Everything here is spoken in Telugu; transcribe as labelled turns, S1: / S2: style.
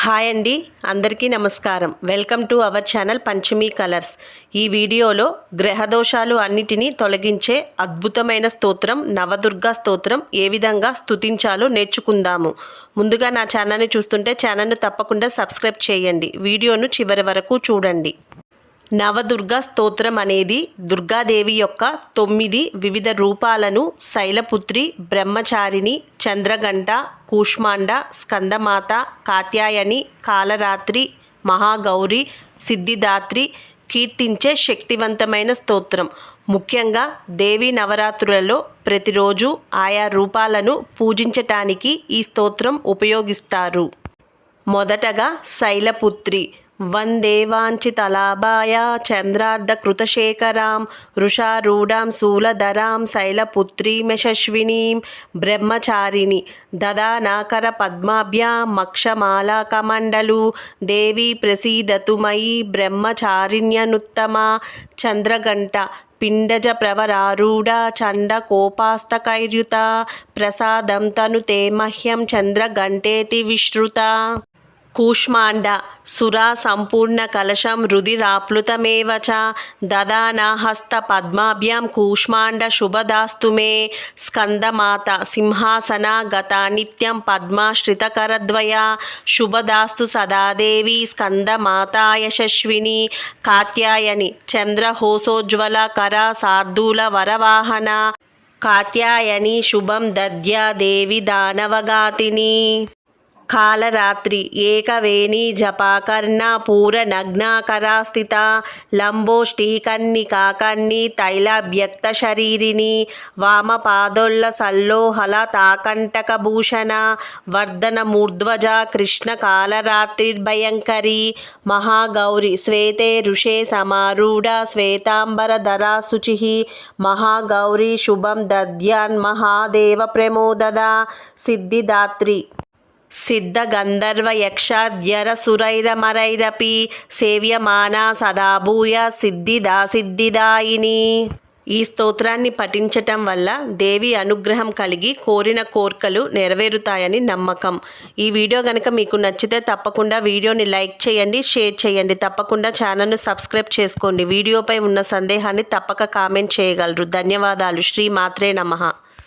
S1: హాయ్ అండి, అందరికీ నమస్కారం. Welcome to our channel Panchami colours. ఈ వీడియోలో గ్రహదోషాలు అన్నిటినీ తొలగించే అద్భుతమైన స్తోత్రం నవదుర్గా స్తోత్రం ఏ విధంగా స్తుతించాలో నేర్చుకుందాము. ముందుగా నా ఛానల్ని చూస్తుంటే ఛానల్ను తప్పకుండా సబ్స్క్రైబ్ చేయండి. వీడియోను చివరి వరకు చూడండి. నవదుర్గా స్తోత్రం అనేది దుర్గాదేవి యొక్క 9 వివిధ రూపాలను శైలపుత్రి, బ్రహ్మచారిణి, చంద్రగంట, కూష్మాండ, స్కందమాత, కాత్యాయని, కాలరాత్రి, మహాగౌరి, సిద్ధిదాత్రి కీర్తించే శక్తివంతమైన స్తోత్రం. ముఖ్యంగా దేవీ నవరాత్రులలో ప్రతిరోజు ఆయా రూపాలను పూజించటానికి ఈ స్తోత్రం ఉపయోగిస్తారు. మొదటగా శైలపుత్రి. వందే వాంఛితలాభాయ చంద్రార్ధకృతశేఖరాం వృషారూఢాం శూలధరాం శైలపుత్రీమయశస్వినీం బ్రహ్మచారిణి దదానాకర పద్మాభ్యాం మక్షమాలాకమండలు దేవీ ప్రసీదతు మయి బ్రహ్మచారిణ్యనుత్తమా. చంద్రగంట. పిండజ ప్రవరారూఢ చండకోపాస్తకైర్యుత ప్రసాదం తనుతే మహ్యం చంద్రగంటేతి విశ్రుత. కూష్మాండ. సురా సంపూర్ణ కలశం రుధిరాప్లుతమేవ చ దదానా హస్త పద్మాభ్యాం కూష్మాండ శుభదాస్తు మే. స్కందమాత. సింహాసన గత నిత్యం పద్మాశ్రితకరద్వయ శుభదాస్తు సదాదేవి స్కందమాతా యశస్విని. కాత్యాయని. చంద్రహోసోజ్వల కర శార్దూల వరవాహన కాత్యాయని శుభం దద్యా దేవి దానవగాతిని. కాలరాత్రి. ఏకవేణి జపాకర్ణ పూరనగ్నాకరా స్థిత లంబోష్ఠీకన్నికాకర్ణి తైలాభ్యక్త శరీరిణి వామపాదోల్ల సల్లోహల తాకంటకభూషణ వర్ధన మూర్ధ్వజ కృష్ణ కాలరాత్రిర్భయంకరి. మహాగౌరి. శ్వేతే ఋషే సమారూఢ శ్వేతాంబరధరా శుచి మహాగౌరి శుభం దద్యాన్ మహాదేవ ప్రమోదద. సిద్ధిదాత్రి. సిద్ధ గంధర్వ యక్షాద్యరసురైరమరైరపి సేవ్యమానా సదా భూయ సిద్ధిదాయిని. ఈ స్తోత్రాన్ని పఠించటం వల్ల దేవి అనుగ్రహం కలిగి కోరిన కోర్కెలు నెరవేరుతాయని నమ్మకం. ఈ వీడియో కనుక మీకు నచ్చితే తప్పకుండా వీడియోని లైక్ చేయండి, షేర్ చేయండి. తప్పకుండా ఛానల్ను సబ్స్క్రైబ్ చేసుకోండి. వీడియోపై ఉన్న సందేహాన్ని తప్పక కామెంట్ చేయగలరు. ధన్యవాదాలు. శ్రీ మాత్రే నమః.